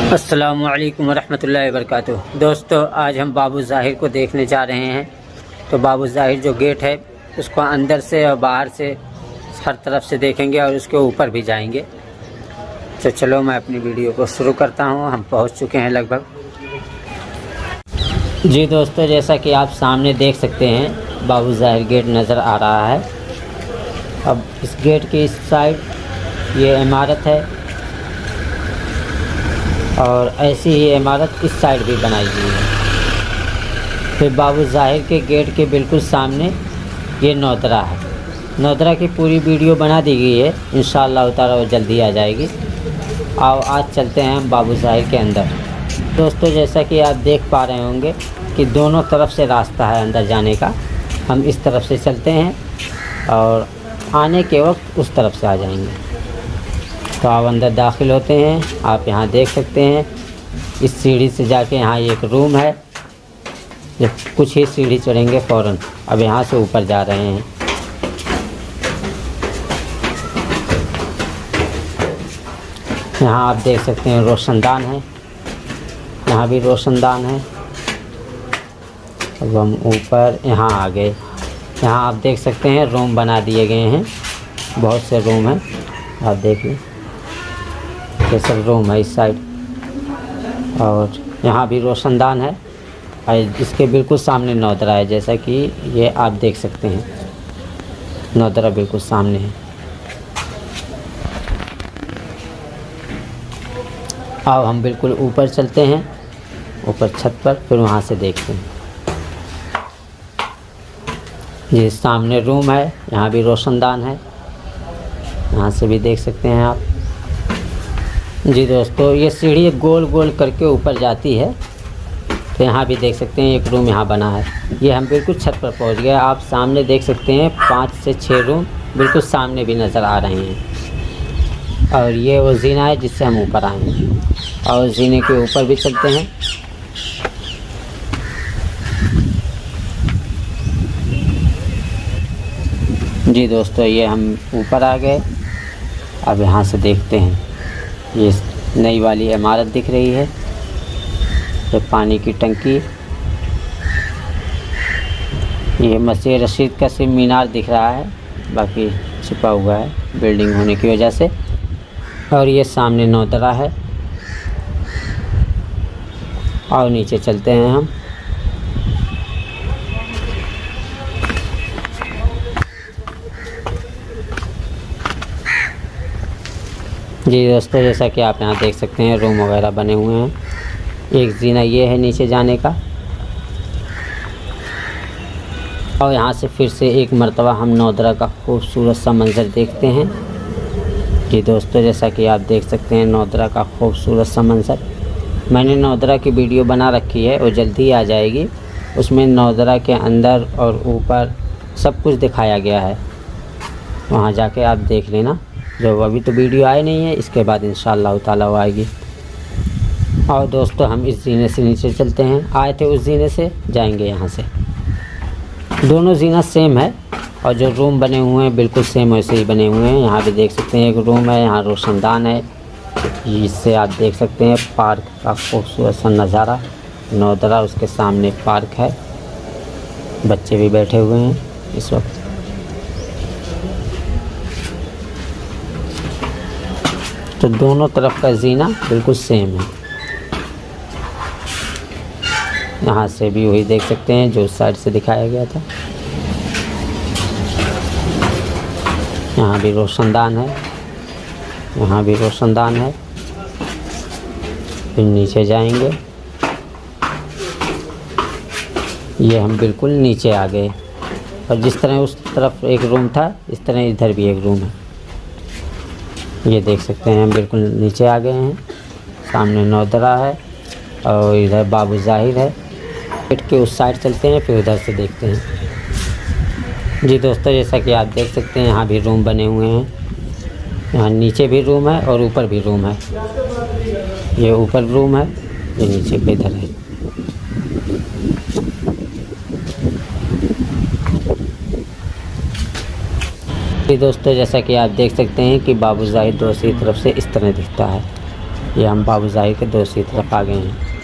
अस्सलामुअलैकुम वरहमतुल्लाहि वबरकातुहू। दोस्तों, आज हम बाबू ज़ाहिर को देखने जा रहे हैं। तो बाबू ज़ाहिर जो गेट है उसको अंदर से और बाहर से हर तरफ से देखेंगे और उसके ऊपर भी जाएंगे। तो चलो मैं अपनी वीडियो को शुरू करता हूँ। हम पहुँच चुके हैं लगभग। जी दोस्तों, जैसा कि आप सामने देख सकते हैं बाबू ज़ाहिर गेट नज़र आ रहा है। अब इस गेट के इस साइड ये इमारत है और ऐसी ही इमारत इस साइड भी बनाई गई है। फिर बाबू ज़ाहिर के गेट के बिल्कुल सामने ये नौदरा है। नौदरा की पूरी वीडियो बना दी गई है, इंशाअल्लाह ताला वो जल्दी आ जाएगी। आओ आज चलते हैं हम बाबू ज़ाहिर के अंदर। दोस्तों, जैसा कि आप देख पा रहे होंगे कि दोनों तरफ से रास्ता है अंदर जाने का। हम इस तरफ से चलते हैं और आने के वक्त उस तरफ से आ जाएंगे। तो आप अंदर दाखिल होते हैं। आप यहाँ देख सकते हैं इस सीढ़ी से जाके यहाँ एक रूम है। जब कुछ ही सीढ़ी चढ़ेंगे फ़ौरन। अब यहाँ से ऊपर जा रहे हैं। यहाँ आप देख सकते हैं रोशनदान है, यहाँ भी रोशनदान है। अब हम ऊपर यहाँ आ गए। यहाँ आप देख सकते हैं रूम बना दिए गए हैं, बहुत से रूम हैं। आप देखिए ये सब रूम है इस साइड। और यहाँ भी रोशनदान है और इसके बिल्कुल सामने नौदरा है, जैसा कि ये आप देख सकते हैं। नौदरा बिल्कुल सामने है। अब हम बिल्कुल ऊपर चलते हैं, ऊपर छत पर, फिर वहाँ से देखते हैं। ये सामने रूम है, यहाँ भी रोशनदान है, यहाँ से भी देख सकते हैं आप। जी दोस्तों, ये सीढ़ी गोल गोल करके ऊपर जाती है। तो यहाँ भी देख सकते हैं एक रूम यहाँ बना है। ये हम बिल्कुल छत पर पहुँच गए। आप सामने देख सकते हैं 5 से 6 रूम बिल्कुल सामने भी नज़र आ रहे हैं। और ये वो जीना है जिससे हम ऊपर आए हैं। और जीने के ऊपर भी चलते हैं। जी दोस्तों, ये हम ऊपर आ गए। अब यहाँ से देखते हैं ये नई वाली इमारत दिख रही है। ये पानी की टंकी, ये मस्जिद रशीद का सिर्फ मीनार दिख रहा है, बाकी छिपा हुआ है बिल्डिंग होने की वजह से। और ये सामने नौदरा है। और नीचे चलते हैं हम। जी दोस्तों, जैसा कि आप यहाँ देख सकते हैं रूम वगैरह बने हुए हैं। एक जीना ये है नीचे जाने का। और यहाँ से फिर से एक मर्तबा हम नौदरा का खूबसूरत सा मंज़र देखते हैं। जी दोस्तों, जैसा कि आप देख सकते हैं नौदरा का खूबसूरत सा मंज़र। मैंने नौदरा की वीडियो बना रखी है, वो जल्दी आ जाएगी। उसमें नौदरा के अंदर और ऊपर सब कुछ दिखाया गया है, वहाँ जाके आप देख लेना। जो अभी तो वीडियो आई नहीं है, इसके बाद इंशाअल्लाह ताला वो आएगी। और दोस्तों, हम इस जीने से नीचे चलते हैं। आए थे उस जीने से, जाएंगे यहाँ से। दोनों जीना सेम है और जो रूम बने हुए हैं बिल्कुल सेम वैसे ही बने हुए हैं। यहाँ भी देख सकते हैं एक रूम है, यहाँ रोशनदान है। इससे आप देख सकते हैं पार्क का खूबसूरत सा नज़ारा। नौदरा, उसके सामने पार्क है। बच्चे भी बैठे हुए हैं इस वक्त। तो दोनों तरफ का जीना बिल्कुल सेम है। यहाँ से भी वही देख सकते हैं जो उस साइड से दिखाया गया था। यहाँ भी रोशनदान है, यहाँ भी रोशनदान है। फिर नीचे जाएंगे। ये हम बिल्कुल नीचे आ गए। और जिस तरह उस तरफ एक रूम था, इस तरह इधर भी एक रूम है। ये देख सकते हैं हम बिल्कुल नीचे आ गए हैं। सामने नौदरा है और इधर बाबू ज़ाहिर है। गेट के उस साइड चलते हैं, फिर उधर से देखते हैं। जी दोस्तों, जैसा कि आप देख सकते हैं यहाँ भी रूम बने हुए हैं। यहाँ नीचे भी रूम है और ऊपर भी रूम है। ये ऊपर रूम है, ये नीचे पे इधर है। दोस्तों, जैसा कि आप देख सकते हैं कि बाबू ज़ाहिर दूसरी तरफ से इस तरह दिखता है। ये हम बाबू ज़ाहिर के दूसरी तरफ आ गए हैं।